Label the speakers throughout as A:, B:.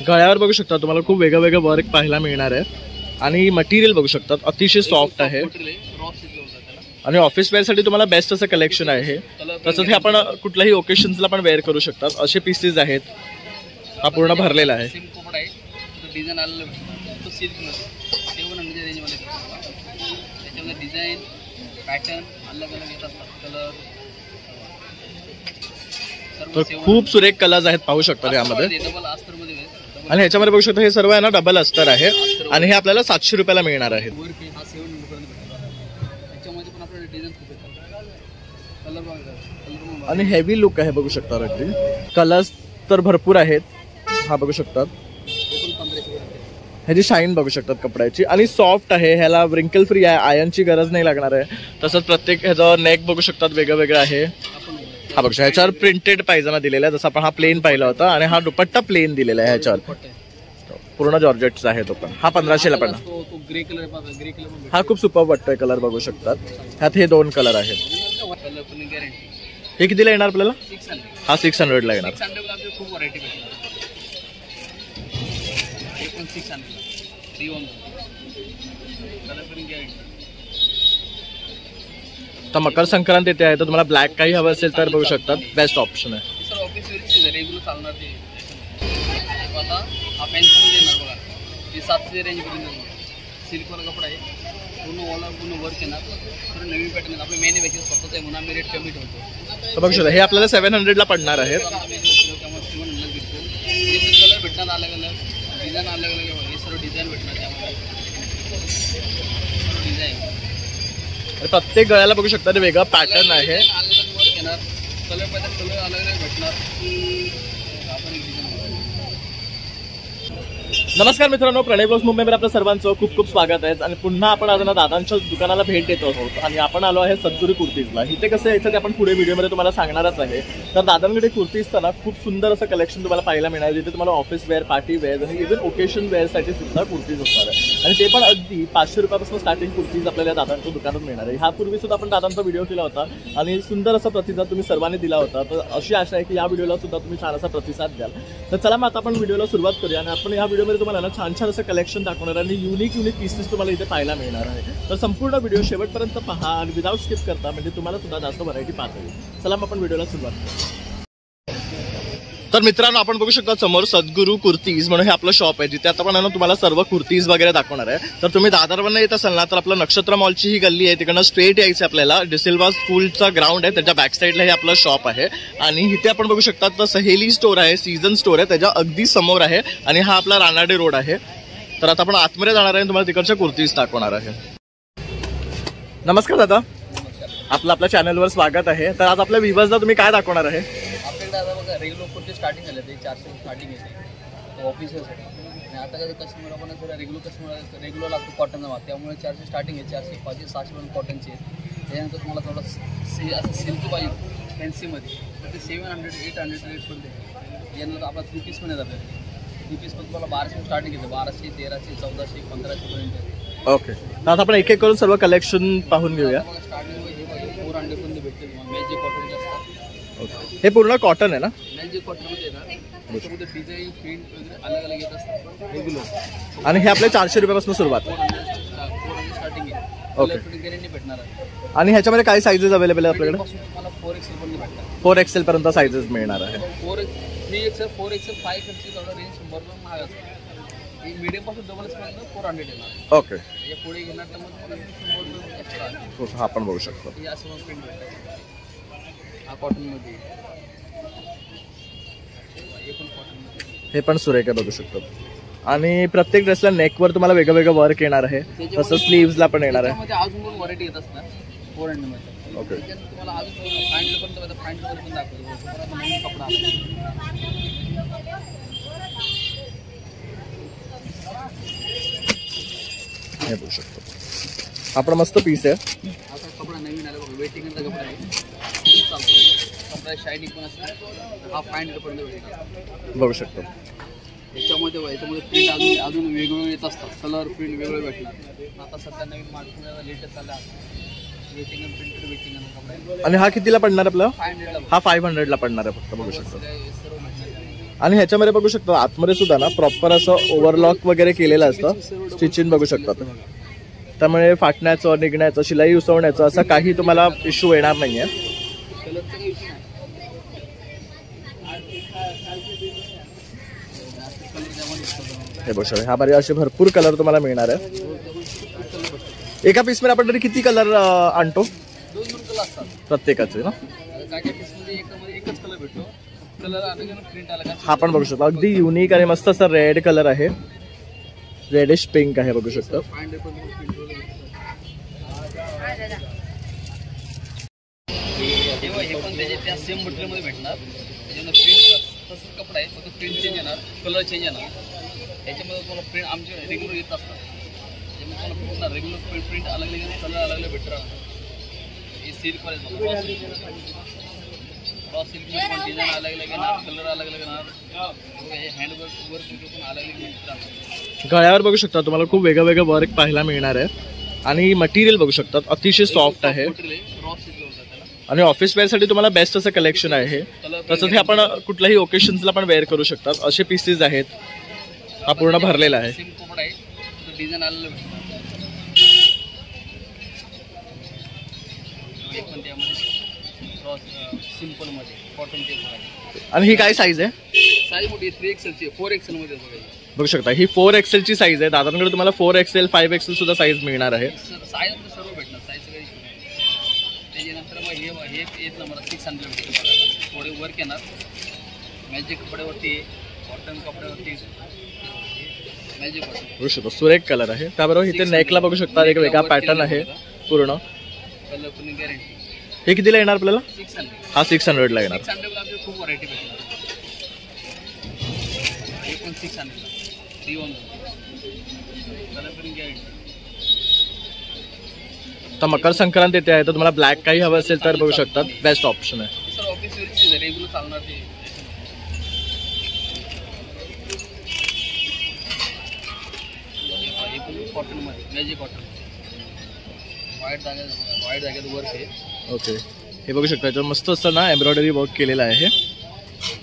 A: गळ्यावर बघू शकता तुम्हाला खूप वेगवेगळं वर्क पाहायला मिळणार आहे आणि मटेरियल बघू शकतात अतिशय सॉफ्ट आहे आणि ऑफिस वेअर साठी तुम्हाला बेस्ट असं कलेक्शन आहे। तसंच हे आपण कुठल्याही ओकेशन्सला पण वेअर करू शकतात असे पीसेस आहेत। हा पूर्ण भरलेला आहे।
B: डिझाईन आलेलं तो सिल्क मध्ये 700 रेंज मध्ये त्याच्यामध्ये डिझाईन पॅटर्न अलग अलग येत असतात कलर
A: तर खूप सुरेख कलर्स आहेत पाहू शकता यामध्ये
B: डबल अस्तर मध्ये
A: आणि ह्याच्यामध्ये बघू शकता हे सर्व आहे ना डबल अस्तर आहे आणि हे आपल्याला 700 रुपयाला मिळणार आहे।
B: वर्क हा 700 पर्यंत भेटणार त्याच्यामध्ये पण आपल्याला डिझाईन खूप येतात कलर बघा
A: आणि हेवी लुक आहे बघू शकता अगदी कलर्स तर भरपूर आहेत। हा बघू शकतात ह्याची शाईन बघू शकतात कपड्याची आणि सॉफ्ट आहे ह्याला व्रिंकल फ्री आहे आयर्नची गरज नाही लागणार आहे। तसंच प्रत्येक ह्याचं नेक बघू शकतात वेगळं वेगळं आहे। हा बघू शकता ह्याच्यावर प्रिंटेड पायजामा दिलेला आहे जसं आपण हा प्लेन पाहिला होता आणि हा दुपट्टा प्लेन दिलेला आहे ह्याच्यावर पूर्ण जॉर्जेटचा आहे तो पण हा 1500ला पण हा खूप सुपर वाटतोय कलर बघू शकतात ह्यात हे 2 कलर आहेत। हे कितीला येणार आपल्याला हा 600ला येणार।
B: खूप व्हरायटी भेटणार
A: तर मकर संक्रांत येते आहे तर तुम्हाला ब्लॅक काही हवं असेल तर बघू शकतात बेस्ट ऑप्शन आहे।
B: सर ऑफिस वेअर रेग्युलर चालणार ते आता हा फॅन्सी मध्ये येणार बघा हे 700 रेंज पर्यंत सिल्कवर कपडा आहे पूर्ण ऑल पूर्ण वर्क येणार तर नवीन पॅटर्न आपले मॅन्युफॅक्चर स्वतःच आहे म्हणून आम्ही रेट कमी ठेवतो।
A: तर बघू शकता हे आपल्याला 700ला पडणार आहे।
B: कलर भेटणार अलग अलग डिझाईन अलग अलग हे सर्व डिझाईन भेटणार त्यामध्ये डिझाईन
A: प्रत्येक गळ्याला बघू शकता वेगळा पॅटर्न आहे।
B: अलग अलग वर्क येणार कलर मध्ये कलर अलग अलग भेटणार।
A: नमस्कार मित्रांनो प्रणय ब्लॉग्स मुंबईमध्ये आपल्या सर्वांचं खूप खूप स्वागत आहे आणि पुन्हा आपण आज दादांच्या दुकानाला भेट देत आहोत आणि आपण आलो आहे सद्गुरू कुर्तीजला। इथे कसं यायचं ते आपण पुढे व्हिडिओमध्ये तुम्हाला सांगणारच आहे। तर दादांकडे कुर्तीजचं ना खूप सुंदर असं कलेक्शन तुम्हाला पाहायला मिळणार जिथे तुम्हाला ऑफिस वेअर पार्टी वेअर आणि इव्हन ओकेशन वेअरसाठी सुद्धा कुर्तीज असणार आहे आणि ते पण अगदी 500 रुपयापासून स्टार्टिंग कुर्तीज आपल्याला दादांच्या दुकानात मिळणार आहे। ह्यापूर्वी सुद्धा आपण दादांचा व्हिडिओ केला होता आणि सुंदर असा प्रतिसाद तुम्ही सर्वांनी दिला होता। तर अशी आशा आहे की या व्हिडिओला सुद्धा तुम्ही छान असा प्रतिसाद द्याल। तर चला मग आता आपण व्हिडिओला सुरुवात करूया आणि आपण या व्हिडिओमध्ये तुम्हाला ना छान छान असं कलेक्शन दाखवणार आणि युनिक पीसेस तुम्हाला इथे पाहायला मिळणार आहे। तर संपूर्ण व्हिडिओ शेवटपर्यंत पहा आणि विदाउट स्किप करता म्हणजे तुम्हाला सुद्धा जास्त व्हरायटी पाहता येईल। चला मग आपण व्हिडिओला सुरुवात करू। तर मित्रांनो आपण बघू शकता समोर सद्गुरू कुर्तीज म्हणून हे आपलं शॉप आहे जिथे आता पण तुम्हाला सर्व कुर्तीज वगैरे दाखवणार आहे। तर तुम्ही दादरवरनं येत असाल ना तर आपलं नक्षत्र मॉलची ही गल्ली आहे तिकडनं स्ट्रेट यायचं आपल्याला डिसिल्वा स्कूलचा ग्राउंड आहे त्याच्या बॅक साईडला हे आपलं शॉप आहे आणि इथे आपण बघू शकता तर सहेली स्टोर आहे सीझन स्टोर आहे त्याच्या अगदी समोर आहे आणि हा आपला रानाडे रोड आहे। तर आता आपण आतमध्ये जाणार आहे तुम्हाला तिकडच्या कुर्तीज दाखवणार आहे। नमस्कार दादा आपलं आपल्या चॅनलवर स्वागत आहे। तर आज आपल्या व्ह्यूअर्सला तुम्ही काय दाखवणार आहे?
B: आपल्याकडे आता बघा रेग्युलर कुर्ती स्टार्टिंग झाले ते 400 स्टार्टिंग येते ऑफिससाठी आणि आता कसं कस्टमर आपण थोडा रेग्युलर लागतो कॉटनचा माल त्यामुळे 400 स्टार्टिंग आहे 400 500 600 पण कॉटनचे आहेत। त्याच्यानंतर तुम्हाला थोडं असं सिल्क पाहिजे फॅन्सीमध्ये ते 700 800 रेटपर्यंत यानंतर आपला 3 पीसमध्ये जातं 3 पीस पण तुम्हाला 1200 स्टार्टिंग येतं 1200 1300 1400 1500 पर्यंत।
A: ओके तर आता आपण एक एक करून सर्व कलेक्शन पाहून घेऊया।
B: स्टार्टिंग हे 400 पर्यंत भेटते तुम्हाला मॅजिक कॉटनचे असतात।
A: हे पूर्ण कॉटन आहे ना?
B: मॅजिक कॉटनमध्ये येणार त्याच्यामध्ये डिझाईन प्रिंट वगैरे अलग अलग येत असतात रेग्युलर
A: आणि हे आपले 400 रुपयापासून सुरुवात
B: स्टार्टिंग आहे। ओके गॅरंटी भेटणार आहे
A: आणि ह्याच्यामध्ये काय साइजेस अवेलेबल आहे आपल्याकडे?
B: तुम्हाला 4XL पर्यंत भेटणार
A: 4XL पर्यंत साइजेस मिळणार आहे।
B: 3XL 4XL 5XL थोडा रेंज 100 रुपये महाग असतो एक मीडियम पासून डबल पर्यंत 400 येणार।
A: ओके
B: या पुढे घेणार तर मग तुम्हाला 100 रुपये एक्स्ट्रा
A: हा आपण बघू शकतो
B: हे असं मग प्रिंट भेटणार हा कॉटनमध्ये
A: हे पण सुरेख आहे बघू शकतो आणि प्रत्येक ड्रेसला नेकवर तुम्हाला वेगळं वेगळं वर्क येणार आहे तसं स्लीव्हजला पण येणार आहे।
B: अजून पण व्हरायटी येत असणार 400 मध्ये।
A: ओके
B: तुम्हाला अजून फाइंड पण दाखवतो कपडा
A: हे बघू शकतो आपण मस्त पीस आहे।
B: आता कपडा नवीन आला बघा वेटिंगचा कपडा आहे चालतो कपडा शायनिंग पण असतो हा 500 पर्यंत भेटेल बघू
A: शकतो।
B: याच्यामध्ये प्रिंट अजून वेगवेगळे येत असतात कलर प्रिंट वेगळे भेटणार। आता सध्या नवीन मार्केटमध्ये लेटेस्ट आला वेटिंग आणि प्रिंटेड वेटिंग कपडा
A: आणि हा कितीला पडणार आपला?
B: 500
A: हा 500 ला पडणार आहे फक्त बघू शकतो आणि ह्याच्यामध्ये बघू शकता आतमध्ये सुद्धा ना प्रॉपर असं ओव्हरलॉक वगैरे केलेलं असतं, स्टिचिंग बघू शकता. त्यामुळे फाटण्याचं, निघण्याचं, शिलाई उसवण्याचं असं काही तुम्हाला इश्यू येणार नाहीये. हे बघू शकता, ह्या बारी असे भरपूर कलर तुम्हाला मिळणार आहे. एका पीस मध्ये आपण तरी किती कलर आणतो?
B: 2 कलर असतात
A: प्रत्येकाचे ना.
B: काय पीस मध्ये एकच कलर भेटतो. कलर आले प्रिंट आला.
A: हा पण बघू शकता अगदी युनिक आणि मस्त असा रेड कलर आहे, रेडिश पिंक आहे बघू शकता.
B: हे पण त्या सेम मटेरियलमध्ये भेटणार. त्याच्यामध्ये प्रिंट तसंच कपडा आहे, फक्त प्रिंट चेंज येणार, कलर चेंज येणार. त्याच्यामध्ये तुम्हाला प्रिंट आमचे रेग्युलर येत असतात. त्याच्यामध्ये तुम्हाला पूर्ण रेग्युलर प्रिंट अलग अलग कलर अलग अलग भेटणार. हे सिल्क वर रॉ सिल्क में पण डिझाईन अलग अलग येणार, कलर अलग अलग येणार. हे हँडवर्क वर्क पण अलग अलग भेटणार.
A: गळ्यावर बघू शकता तुम्हाला खूप वेगळं वेगळं वर्क पाहायला मिळणार आहे. आणि मटेरियल बघू शकतात अतिशय सॉफ्ट आहे. आणि ऑफिस वेअर साठी तुम्हाला बेस्ट असं कलेक्शन आहे. तसंच हे आपण कुठल्याही ओकेशन्सला पण वेअर करू शकतात असे पीसेस आहेत. हा पूर्ण भरलेला आहे.
B: डिझाईन आलेलं सिंपल मध्ये कॉटन चे.
A: आणि ही काय साईज आहे?
B: साईज मोठी 3XL ची, 4XL मध्ये
A: बघू शकता. ही 4XL ची साईज आहे. दादांकडे तुम्हाला 4XL 5XL सुद्धा साईज मिळणार आहे.
B: साईज सर्व भेटणार. साईज काही त्याच्यानंतर मग हे येत ना मला 600 थोडे वर्क येणार. मॅजिक कपड्यावरती, कॉटन कपड्यावरती मॅजिक
A: बघू शकता. सुरेख कलर आहे. त्याबरोबर इथे नेकला बघू शकता एक वेगळा पॅटर्न आहे पूर्ण.
B: कलर पण गॅरंटी.
A: हे कितीला येणार आपल्याला?
B: 600.
A: हा 600 ला येणार.
B: 600 ला आपल्याला खूप व्हरायटी भेटणार. हे पण 600 ला 3 कलर पण गॅरंटी.
A: तर मकर संक्रांत येते आहे तर तुम्हाला ब्लॅक काही हवं असेल तर बघू शकतात. बेस्ट ऑप्शन आहे.
B: सर ऑफिस वेअरची रेग्युलर चालणार ते. कॉटन मध्ये मॅजिक कॉटन व्हाईट जागेत वर्क आहे.
A: ओके. हे बघू शकता याच्यावर मस्त असं ना एम्ब्रॉयडरी वर्क केलेलं आहे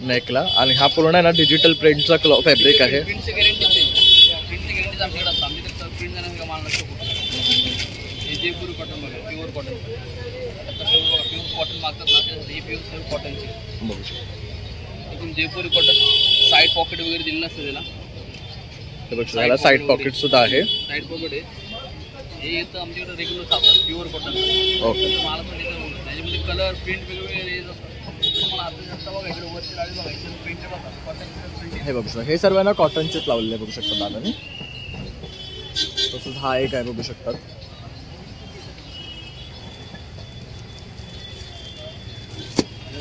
A: नेकला. आणि हा पूर्ण आहे ना डिजिटल प्रिंटचा फॅब्रिक आहे.
B: प्रिंटची गॅरंटी आमच्याकडे असतं. आमच्याकडे प्रिंट जाण्याचा माल नसतो. हे जयपुरी कॉटन बघा, प्युअर कॉटन. प्युअर कॉटन मागतात ना, हे प्युअर कॉटनची
A: बघू शकता.
B: एकदम जयपुरी कॉटन. साईड पॉकेट वगैरे दिलं नसतं त्याला.
A: हे बघू शकता साईड पॉकेट सुद्धा आहे.
B: साईड पॉकेट आहे. हे येतं आमच्याकडे रेग्युलर चालतात प्युअर कॉटन.
A: ओके.
B: माल पण त्याच्यामध्ये कलर प्रिंट वेगवेगळे येत असतात. मला आता जास्त बघा इकडे वरची गाडी बघा प्रिंट बघा कॉटन प्रिंट.
A: हे बघू शकता. हे सर्व ना कॉटनचेच लावलेले बघू शकता दादाने. तसंच हा एक आहे बघू शकतात.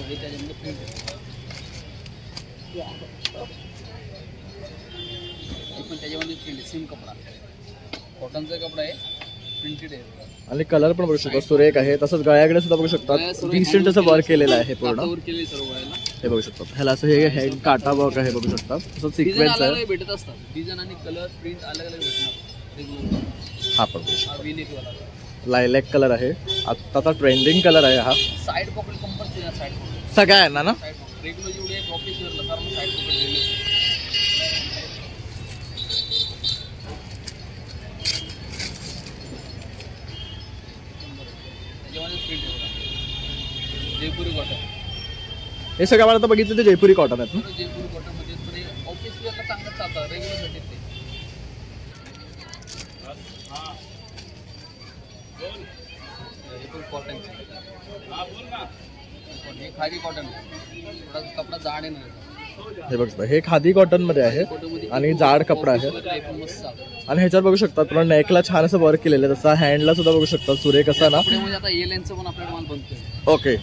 B: त्याच्यामध्ये प्रिंट पण त्याच्यामध्ये प्रिंट सेम कपडा कॉटनचा कपडा आहे, प्रिंटेड आहे.
A: आणि कलर पण बघू शकता सुरेख आहे. तसंच गळ्याकडे सुद्धा बघू शकता डिसेंट असं वर्क केलेलं आहे पूर्ण. हे बघू शकता. ह्याला असं हे हेड काटा वर्क आहे बघू शकता. तसंच सिक्वेन्स आहे.
B: भेटत असतात डिझाईन आणि कलर प्रिंट अलग अलग भेटणार.
A: हा पण लायलॅक कलर आहे. आत्ताचा ट्रेंडिंग कलर आहे हा.
B: साईड पॉकेट कंपल्सरी आहे. साईड पॉकेट
A: सगळ्यांना ना
B: रेग्युलर जेवढे ऑफिस वेअरला तर साईड पॉकेट जयपुरी कॉटन.
A: हे सगळं मला आता बघितलं ते जयपुरी कॉटन आहेत ना.
B: जयपुरी कॉटन मध्ये ऑफिस वेअरला चांगलं चालतं रेग्युलर साठी ते. कॉटन हे खादी कॉटन थोडा कपडा जाड आहे ना.
A: हे बघा हे खादी कॉटन मध्ये आहे आणि जाड कपडा आहे. आणि ह्याच्यावर बघू शकता पूर्ण नेकला छान असं वर्क केलेलं आहे. तसा हँडला सुद्धा बघू शकता सुरेख असा ना.
B: आता ए लेनचं पण आपल्याला माल बनतोय.
A: ओके.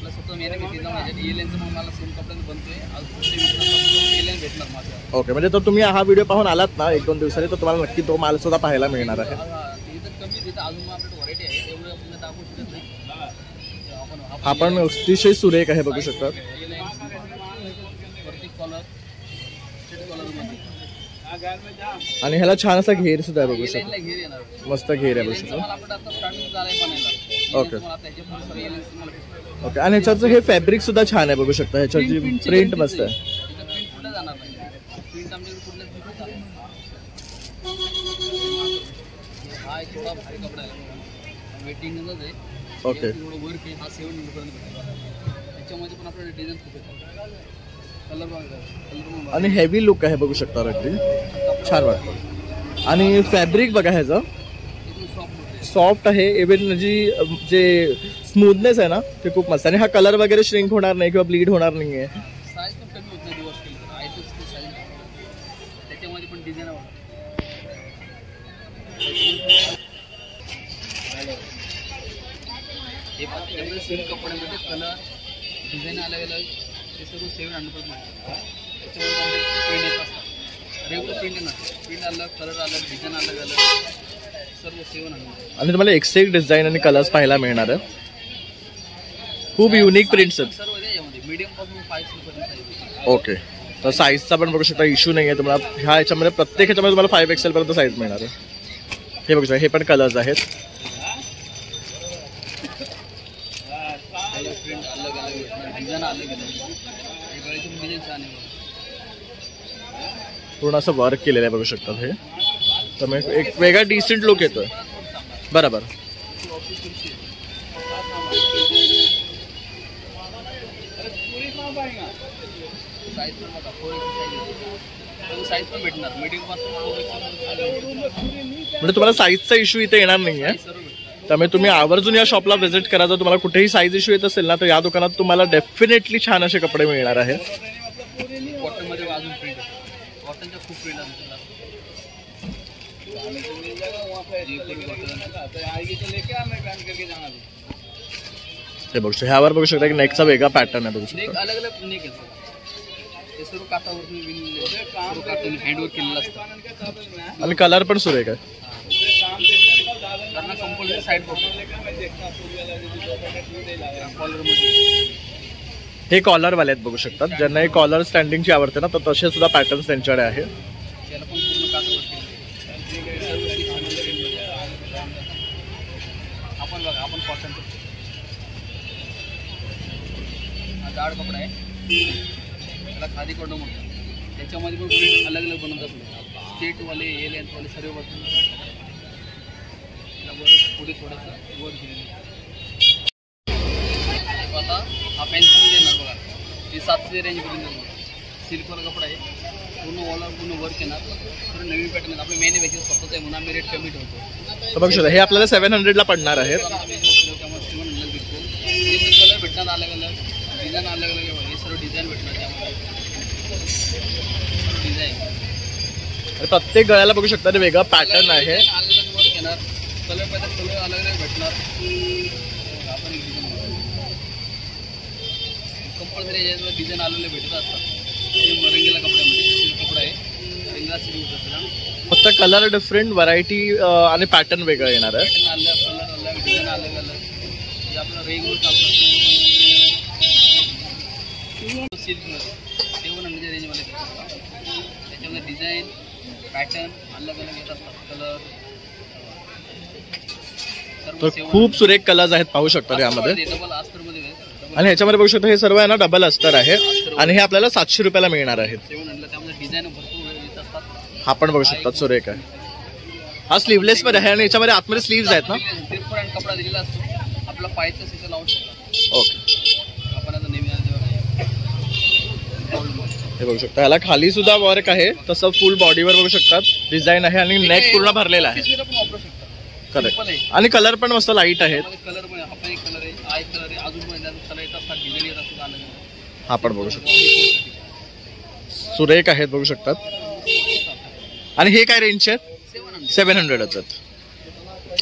A: ओके म्हणजे तर तुम्ही हा व्हिडिओ पाहून आलात ना 1-2 दिवसांनी तर तुम्हाला नक्की तो माल सुद्धा पाहायला मिळणार आहे. हा पण अतिशय सुरेख आहे बघू शकता. आणि ह्याला छान असा घेर सुद्धा आहे बघू शकता. मस्त घेर आहे बघू शकता. ओके. ओके. आणि ह्याच्याचं हे फॅब्रिक सुद्धा छान आहे बघू शकता. ह्याच्याची प्रिंट मस्त आहे.
B: प्रिंट आमच्याकडे कुठल्याच दिवशी चालू हा एक थोडा भारी कपडा आहे, वेटिंगच आहे.
A: ओके.
B: थोडं वर्क आहे, हा 700 पर्यंत भेटेल. त्याच्यामध्ये पण आपल्याला डिझाईन खूप येतात. कलर बघा,
A: आणि हेवी लुक आहे बघू शकता, अगदी छान वाटतं. आणि फॅब्रिक बघा ह्याचं सॉफ्ट आहे, इव्हन जे स्मूथनेस आहे ना ते खूप मस्त. आणि हा कलर वगैरे श्रिंक होणार नाही किंवा ब्लीड होणार नाही आहे.
B: साईज पण कमी होत नाही दिवस केली तर आहेतच ते साईज. त्याच्यामध्ये पण डिझाईन आहे. हे पण त्याच्यामध्ये सेम कपड्यामध्ये कलर डिझाईन अलग अलग ते सर्व 700 मिळतात. त्याच्यामध्ये प्रिंट येत असतात, रेग्युलर प्रिंट येणार, प्रिंट अलग, कलर अलग, डिझाईन अलग अलग, सर्व 700.
A: आणि तुम्हाला एक डिझाईन आणि कलर्स पाहायला मिळणार आहे. खूप युनिक प्रिंट्स आहेत
B: सर्व याच्यामध्ये मीडियम पासून 5 पर्यंत.
A: ओके. तर साईजचा पण बघू शकता इश्यू नाही आहे तुम्हाला. ह्या याच्यामध्ये प्रत्येक ह्याच्यामध्ये तुम्हाला 5XL पर्यंत साईज मिळणार आहे. हे बघू शकता, हे पण कलर्स आहेत.
B: प्रिंट अलग अलग डिझाईन अलग अलग, डिझाईन छान आहे.
A: पूर्ण असं वर्क केलेलं आहे बघू शकता. हे तर एक वेगळा डिसेंट लुक येतोय. बरोबर.
B: साईज पण भेटणार मीडियम पासून
A: म्हणजे तुम्हाला साईजचा इश्यू इथे येणार नाहीये. त्यामुळे तुम्ही आवर्जून या शॉपला व्हिजिट करा. जर तुम्हाला कुठेही साईज इश्यू येत असेल ना तर या दुकानात तुम्हाला डेफिनेटली छान असे कपडे मिळणार आहेत.
B: कॉटन मध्ये अजून प्रिंट, कॉटनच्या खूप प्रिंट आहे.
A: हे बघू शकता, ह्यावर बघू शकता की नेकचा वेगळा पॅटर्न आहे बघू शकता.
B: अलग अलग नेक आहे. हे सर्व काठावर हँडवर्क केलेलं असतं.
A: आणि कलर पण सुरेख आहे.
B: कंपल्सरी साईड
A: हे कॉलरवाले आहेत बघू शकतात. ज्यांना हे कॉलर स्टँडिंगची आवडते ना तर तसे सुद्धा पॅटर्न्स त्यांच्याकडे आहे.
B: त्याला पण पूर्ण काठावर आपण बघा, आपण कॉटन हा जाड कपडा आहे, त्याला खादी कॉटन म्हणतात. त्याच्यामध्ये पण प्रिंट अलग अलग बनवत असतात. स्टेटवाले, ए लेंथवाले सर्व बसून पुढे थोडंसं वर घेऊन आता हा पेन्सिल येणार बघा. हे 700 रेंजपर्यंत सिल्कवर कपडा आहे, पूर्ण वॉलर पूर्ण वर्क येणार. थोडं नवीन पॅटर्न आपलं मॅन्युफॅक्चर स्वतःच आहे म्हणून आम्ही रेट कमी ठेवतो.
A: बघू शकता हे आपल्याला 700 ला पडणार आहेत.
B: कलर भेटणार अलग अलग, डिझाईन अलग अलग, हे सर्व डिझाईन भेटणार. त्यामध्ये डिझाईन
A: प्रत्येक गळ्याला बघू शकता ते वेगळा पॅटर्न आहे.
B: अलग अलग वर्क येणार, कलर पाहिजे कलर अलग अलग भेटणार. आपण कंपल्सरी याच्यावर डिझाईन आलेले भेटत असतात. हे रंगीला कपड्यामध्ये सिल्क कपडा आहे, रंगीला सिल्क असतात.
A: फक्त कलर डिफरंट, व्हरायटी आणि पॅटर्न वेगळं येणार आहे.
B: पॅटर्न अलग, कलर अलग, डिझाईन अलग अलग. हे आपलं रेग्युलर चालतं सिल्कमध्ये 700 रेंजमध्ये भेटतात. त्याच्यामध्ये डिझाईन पॅटर्न अलग अलग येत असतात. कलर
A: तर खूप सुरेख कलर्स आहेत पाहू शकता यामध्ये.
B: डबल अस्तरमध्ये
A: आणि ह्याच्यामध्ये बघू शकता हे सर्व आहे ना डबल अस्तर आहे आणि हे आपल्याला 700 रुपयाला मिळणार आहेत.
B: त्यामध्ये डिझाईन भरपूर येत असतात.
A: हा पण बघू शकता सुरेख आहे. हा स्लीवलेस मध्ये आहे आणि याच्यामध्ये आतमध्ये स्लीव्ज आहेत ना.
B: ट्रान्सपरंट कपडा दिलेला असतो, आपला पायचं सिस्टम लावून शकतो.
A: ओके.
B: आपण आता नेहमी
A: हे बघू शकता ह्याला खाली सुद्धा वर्क आहे, तसं फुल बॉडीवर बघू शकतात डिझाईन आहे आणि नेक पूर्ण भरलेला आहे.
B: पण वापरू शकतो.
A: करेक्ट. आणि कलर पण मस्त लाईट आहेत.
B: कलर पण आपण एक कलर आहे, आय कलर आहे, अजून पण कलर येत असतात, डिझाईन येत असतात अलग.
A: हा पण बघू शकता सुरेख आहेत बघू शकतात. आणि हे काय रेंजचे आहेत? 700च आहेत.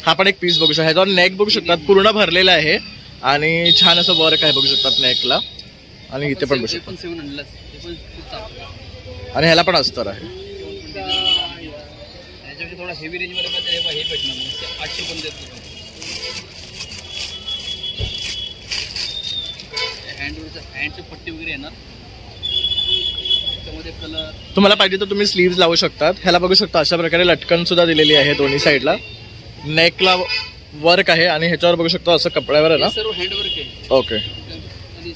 A: हा पण एक पीस बघू शकता. ह्याच्यावर नेक बघू शकतात पूर्ण भरलेला आहे आणि छान असं वर्क आहे बघू शकतात नेकला. आणि इथे पण बघू शकतात. आणि ह्याला पण अस्तर आहे.
B: थोडा हेवी रेंज मध्ये हे भेटणार 800 पण देतो. हँडची पट्टी वगैरे येणार. त्यामध्ये कलर
A: तुम्हाला पाहिजे तर तुम्ही स्लीव्ज लावू शकतात. ह्याला बघू शकता अशा प्रकारे लटकन सुद्धा दिलेली आहे दोन्ही साईडला. नेकला वर्क आहे आणि ह्याच्यावर बघू शकता असं कपड्यावर आहे ना
B: सर्व हँडवर्क आहे.
A: ओके.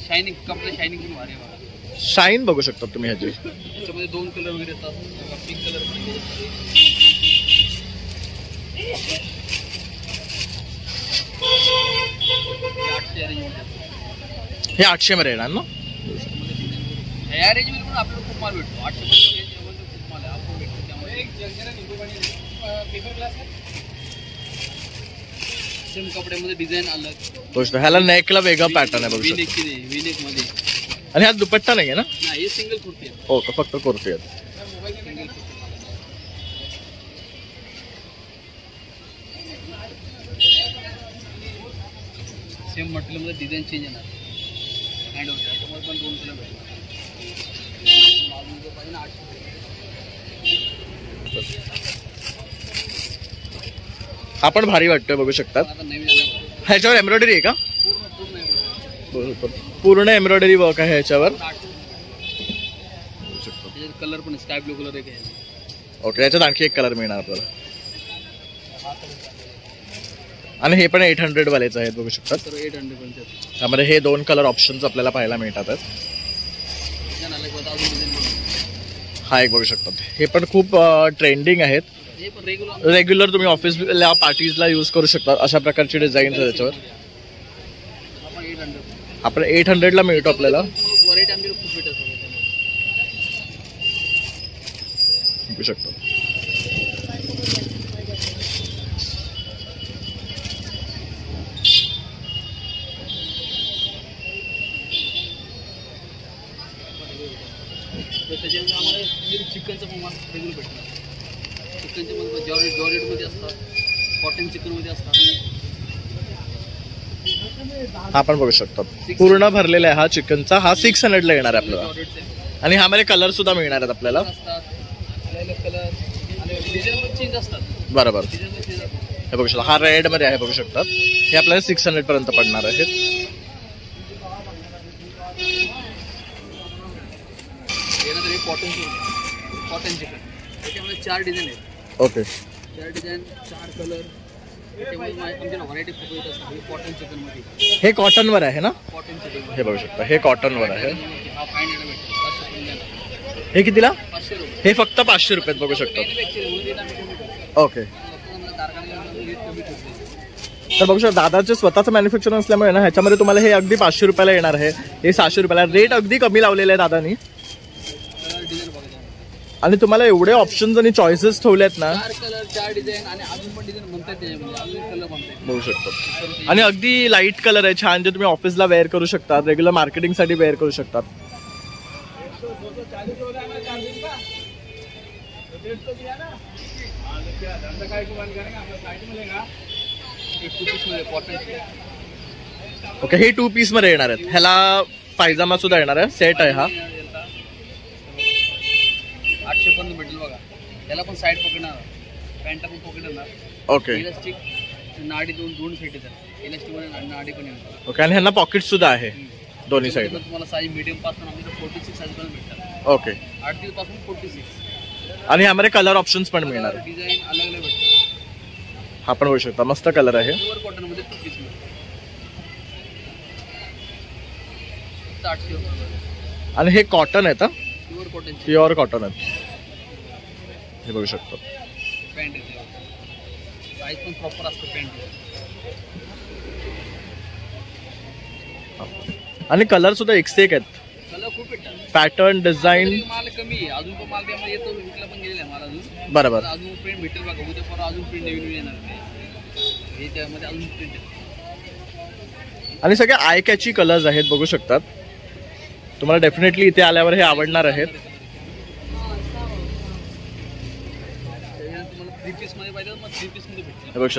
B: शायनिंग कपडे शायनिंग पण भारी आहे.
A: शाईन बघू शकता तुम्ही ह्याची.
B: त्याच्यामध्ये 2 कलर वगैरे येतात. पिंक कलर पण आहे.
A: हे 800 मध्ये येणार ना.
B: या रेंजमध्ये पण आपल्याला खूप माल भेटतो. 800 रेंजमध्ये खूप माल आहे आपण भेटतो. त्यामुळे सेम कपड्यामध्ये डिझाईन अलग.
A: गोष्ट ह्याला नेकला वेगळा पॅटर्न आहे बघू शकता.
B: विनेक मध्ये.
A: आणि हा दुपट्टा नाही आहे ना.
B: नाही हे सिंगल कुर्ती आहे.
A: हो का, फक्त कुर्ती आहेत.
B: सेम मटेरियल मध्ये डिझाईन चेंज येणार. हँड होते त्याच्यामध्ये पण 2 कलर भेटणार.
A: हा पण भारी वाटतोय बघू शकतात.
B: आता नवीन आलं
A: ह्याच्यावर एम्ब्रॉयडरी आहे का.
B: पूर्ण
A: पूर्ण एम्ब्रॉयडरी वर्क आहे ह्याच्यावर.
B: कलर पण स्काय ब्लू कलर आहे.
A: ओके, याच्यात आणखी एक कलर मिळणार आपल्याला. आणि हे पण 800 वालेच आहेत बघू शकतात.
B: तर 800
A: त्यामध्ये हे 2 कलर ऑप्शन्स आपल्याला पाहायला मिळतात. हा एक बघू शकतात. हे पण खूप ट्रेंडिंग आहेत.
B: हे पण रेग्युलर
A: रेग्युलर तुम्ही ऑफिसला पार्टीजला यूज करू शकता. अशा प्रकारची डिझाईन आहे त्याच्यावर. आपण 800 ला मिळतो आपल्याला
B: व्हरायटी आमच्याकडे खूप भेटत
A: बघू शकतो.
B: त्याच्यामध्ये आम्हाला चिकनचं प्रमाण रेग्युलर भेटणार. चिकनचे मध्ये जॉर्जेटमध्ये असतात. कॉटन चिकनमध्ये असतात.
A: हा पण बघू शकतो. पूर्ण भरलेला आहे हा चिकनचा. हा 600 ला येणार आहे आपल्याला. आणि ह्यामध्ये कलर सुद्धा मिळणार आहेत आपल्याला. बरोबर. हे बघू शकता. हा रेड मध्ये आहे बघू शकतात. हे आपल्याला 600 पर्यंत पडणार आहेत.
B: कॉटन चिकन त्याच्यामध्ये 4 डिझाईन आहेत.
A: Okay,
B: 4 design 4 colour. त्याच्यामध्ये आमच्या व्हरायटी खूप येत असतात. हे कॉटन चिकन मध्ये.
A: हे कॉटन वर आहे ना.
B: कॉटन चिकन
A: हे बघू शकता. हे कॉटन वर आहे.
B: हा 500 भेटतो.
A: हे कितीला.
B: 500 रुपये.
A: हे फक्त 500 रुपयात बघू शकतात. ओके, तर बघू शकता दादाचे स्वतःचं मॅन्युफॅक्चर असल्यामुळे ना ह्याच्यामध्ये तुम्हाला हे अगदी 500 रुपयाला येणार आहे. हे 600 रुपयाला. रेट अगदी कमी लावलेले आहे दादानी. आणि तुम्हाला एवढे ऑप्शन्स आणि चॉईसेस ठेवलेत ना.
B: 4 कलर 4 डिझाईन आणि अजून पण डिझाईन म्हणतात त्याच्यामध्ये. अजून कलर म्हणतात
A: बघू शकतो. आणि अगदी लाईट कलर आहे छान, जे तुम्ही ऑफिसला वेअर करू शकता. रेग्युलर मार्केटिंग साठी वेअर करू शकतात. ओके, हे 2 पीस मध्ये येणार आहेत. ह्याला पायजामा सुद्धा येणार आहे. सेट आहे हा.
B: 800 पर्यंत भेटेल बघा. त्याला पण साईड पकडणार. पॅन्ट पण पकडणार.
A: ओके,
B: इलास्टिक नाडी 2 सेट येतात. इलास्टिक मध्ये नाडी पण येणार.
A: ओके. आणि ह्यांना पॉकेट सुद्धा आहे दोन्ही साईड.
B: तुम्हाला साईज मीडियम पासून आमच्याकडे 46 साईज पर्यंत भेटतात.
A: ओके,
B: 38 पासून 46.
A: आणि ह्यामध्ये कलर ऑप्शन्स पण मिळणार.
B: डिझाईन अलग अलग भेटतात.
A: हा पण बघू शकता. मस्त कलर आहे.
B: प्युअर कॉटन मध्ये 2 पीस मिळतात. 800 रुपये.
A: आणि हे कॉटन आहे.
B: Pure cotton.
A: प्युअर कॉटन आहे. हे बघू शकतो.
B: पॅन्ट येते. साईज पण प्रॉपर असतो पॅन्ट.
A: आणि कलर सुद्धा एक से एक आहेत.
B: कलर खूप भेटतात.
A: पॅटर्न डिझाईन
B: माल कमी आहे. अजून पण माल त्यामध्ये येतो. विकला पण गेलेला आहे माल अजून.
A: बरोबर.
B: अजून प्रिंट भेटेल बघा. उद्या परवा अजून प्रिंट नवीन येणार आहे. हे त्यामध्ये अजून प्रिंट आहे.
A: आणि सगळे आय कॅची कलर्स आहेत बघू शकतात. तुम्हाला डेफिनेटली इथे आल्यावर हे आवडणार आहेत.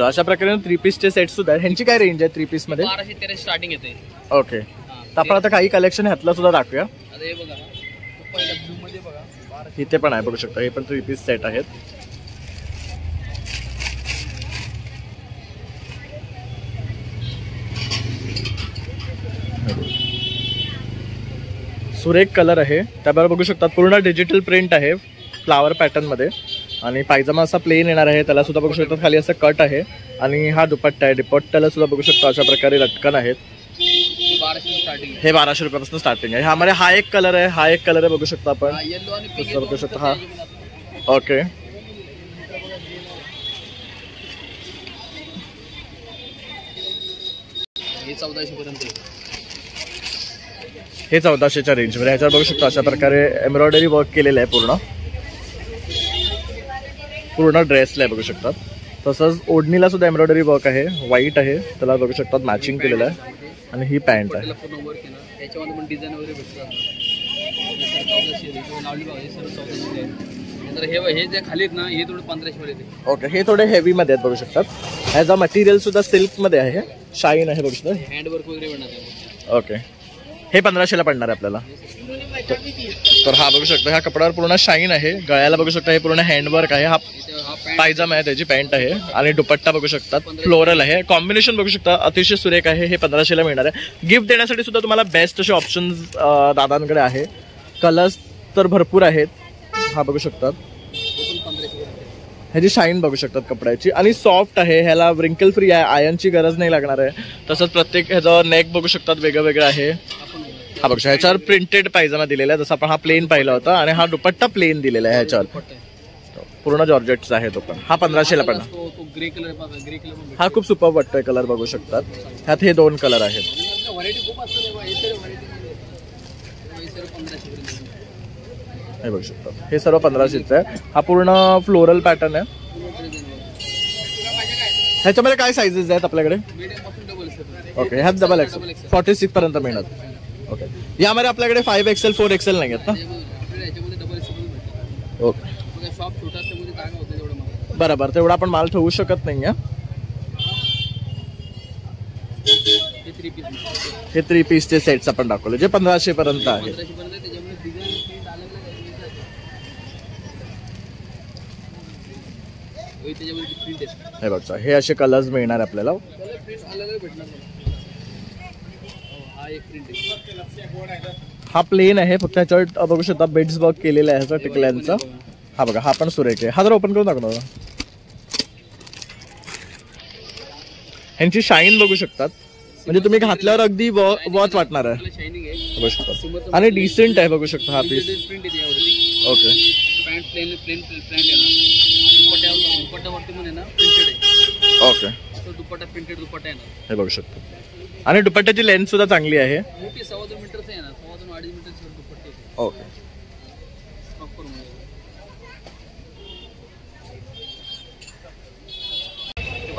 A: अशा प्रकारे 3 पीसचे सेट सुद्धा आहेत. ह्यांची काय रेंज आहे 3 पीस मध्ये.
B: 1213 स्टार्टिंग येते.
A: ओके, तर आपण आता काही कलेक्शन ह्यातला सुद्धा दाखवूया.
B: हे बघा पहिल्या ब्लू मध्ये बघा.
A: इथे पण आहे बघू शकता. हे पण 3 पीस सेट आहेत. सुरेख कलर आहे. त्याबरोबर बघू शकता पूर्ण डिजिटल प्रिंट आहे फ्लावर पॅटर्न मध्ये. आणि पायजामा असा प्लेन येणार आहे. त्याला सुद्धा बघू शकता खाली असं कट आहे. आणि हा दुपट्टा आहे. दुपट्ट्याला सुद्धा बघू शकता अशा प्रकारे लटकन आहेत.
B: 1200 स्टार्टिंग आहे.
A: हे 1200 रुपयापासून स्टार्टिंग आहे. ह्यामध्ये हा एक कलर आहे, हा एक कलर आहे, बघू शकता आपण.
B: येलो आणि पिंक
A: बघू शकता हा. ओके,
B: हे 1400 पर्यंत आहे.
A: हे 1400च्या रेंजमध्ये. ह्याच्यावर बघू शकता अशा प्रकारे एम्ब्रॉयडरी वर्क केलेलं आहे पूर्ण ड्रेसला आहे, बघू शकतात. तसंच ओढणीला सुद्धा एम्ब्रॉयडरी वर्क आहे, व्हाईट आहे, त्याला बघू शकतात मॅचिंग केलेलं आहे. आणि ही पॅन्ट आहे.
B: पूर्ण वर्क आहे ना, त्याच्यामध्ये पण डिझाईन वगैरे भेटतात. 1400 लावली बघा, हे सर्व 1400 आहे. तर हे जे खाली आहेत ना, हे थोडं 1500 वर येते.
A: ओके, हे थोडे हेवी मध्ये आहेत, बघू शकतात. ह्याचा मटेरियल सुद्धा सिल्क मध्ये आहे, शाईन आहे, बघू शकता.
B: हँड वर्क वगैरे बनणार आहे.
A: ओके, हे 1500ला पडणार आहे आपल्याला. तर हा बघू शकता, ह्या कपड्यावर पूर्ण शाईन आहे. गळ्याला बघू शकता हे पूर्ण हँडवर्क आहे. हा पायजामा आहे, त्याची पॅन्ट आहे. आणि दुपट्टा बघू शकतात फ्लोरल आहे. कॉम्बिनेशन बघू शकता अतिशय सुरेख आहे. हे 1500ला मिळणार आहे. गिफ्ट देण्यासाठी सुद्धा तुम्हाला बेस्ट असे ऑप्शन्स दादांकडे आहे. कलर्स तर भरपूर आहेत. हा बघू शकतात, ह्याची शाईन बघू शकतात कपड्याची. आणि सॉफ्ट आहे, ह्याला व्रिंकल फ्री आहे, आयर्नची गरज नाही लागणार आहे. तसंच प्रत्येक ह्याचं नेक बघू शकतात वेगळं वेगळं आहे. हा बघू शकता, ह्याच्यावर प्रिंटेड पायजामा दिलेला आहे, जसं आपण हा प्लेन पाहिला होता. आणि हा दुपट्टा प्लेन दिलेला आहे ह्याच्यावर, पूर्ण जॉर्जेटचा आहे तो पण. हा 1500ला पण.
B: ग्रे कलर
A: हा खूप सुपर वाटतोय कलर, बघू शकतात. ह्यात हे 2 कलर आहेत.
B: व्हरायटी खूप असतात.
A: हे बघू शकतात, हे सर्व 1500चं आहे. हा पूर्ण फ्लोरल पॅटर्न आहे. ह्याच्यामध्ये काय साईजेस आहेत आपल्याकडे? ओके, ह्यात डबल एक्सेल 46 पर्यंत मिळणार. ओके, यामध्ये आपल्याकडे 5XL 4XL नाही आहेत ना? ओके, बरोबर, तेवढा आपण माल ठेवू शकत नाही आहे. हे 3 पीसचे सेट्स आपण दाखवले जे 1500 पर्यंत आहे. हे बघा, हे असे कलर्स मिळणार आपल्याला. हा प्लेन आहे, फक्त ह्याच्यावर बघू शकता बेड्स वर्क केलेलं आहे ह्याचा टिकल्यांचा. हा बघा, हा पण सुरेख आहे. हा जर ओपन करून दाखवणार, ह्यांची शाईन बघू शकतात, म्हणजे तुम्ही घातल्यावर अगदी वॉच वाटणार आहे, बघू शकता. आणि डिसेंट आहे, बघू शकता हा पीस. ओके, ओके,
B: दुपट्टा प्रिंटेड दुपट्टा आहे ना,
A: हे बघू शकता. आणि दुपट्ट्याची लेंथ सुद्धा चांगली आहे.
B: मोठी 2.5 मीटरचं आहे ना, 2.5 मीटरचं दुपट्टे.
A: ओके,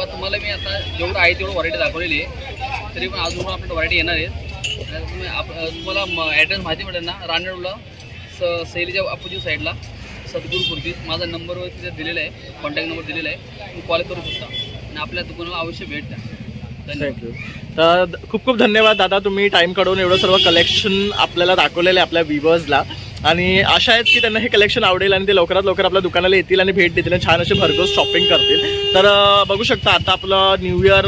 B: तुम्हाला मी आता जेवढं आहे तेवढं व्हरायटी दाखवलेली आहे, तरी पण अजून आपल्याला व्हरायटी येणार आहेत. तुम्हाला ॲड्रेस माहिती पडेल ना, रानडेला सैलीच्या अपोजिट साईडला सद्गुरू कुर्ती. माझा नंबरवर तिथे दिलेला आहे, कॉन्टॅक्ट नंबर दिलेला आहे, तुम्ही कॉल करू शकता आणि आपल्या दुकानाला अवश्य भेट द्या.
A: थँक्यू. तर खूप खूप धन्यवाद दादा, तुम्ही टाइम काढून एवढं सर्व कलेक्शन आपल्याला दाखवलेलं आहे आपल्या व्ह्युअर्सला. आणि आशा आहेत की त्यांना हे कलेक्शन आवडेल आणि ते लवकरात लवकर आपल्या दुकानाला येतील आणि भेट देतील आणि छान असे भरघोस शॉपिंग करतील. तर बघू शकता, आता आपलं न्यू इयर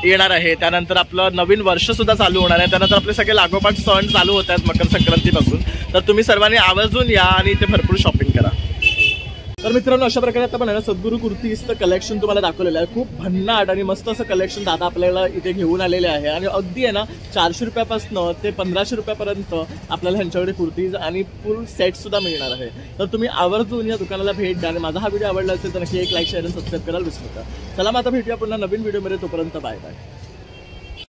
A: येणार आहे, त्यानंतर आपलं नवीन वर्ष सुद्धा चालू होणार आहे, त्यानंतर आपले सगळे लागोपाठ सण चालू होत आहेत मकर संक्रांतीपासून. तर तुम्ही सर्वांनी आवर्जून या आणि इथे भरपूर शॉपिंग करा. तर मित्रांनो, अशा प्रकारे आता पण आहे ना, सद्गुरू कुर्तीचं कलेक्शन तुम्हाला दाखवलेलं आहे. खूप भन्नाट आणि मस्त असं कलेक्शन दादा आपल्याला इथे घेऊन आलेले आहे. आणि अगदी आहे ना 400 रुपयापासून ते 1500 रुपयापर्यंत आपल्याला ह्यांच्याकडे कुर्तीज आणि फुल सेट सुद्धा मिळणार आहे. तर तुम्ही आवर्जून या दुकानाला भेट द्या. आणि माझा हा व्हिडिओ आवडला असेल तर नक्की एक लाईक, शेअर आणि सबस्क्राईब करायला विसरू नका. चला मग आता भेटूया पुन्हा नवीन व्हिडिओमध्ये. तोपर्यंत बाय बाय.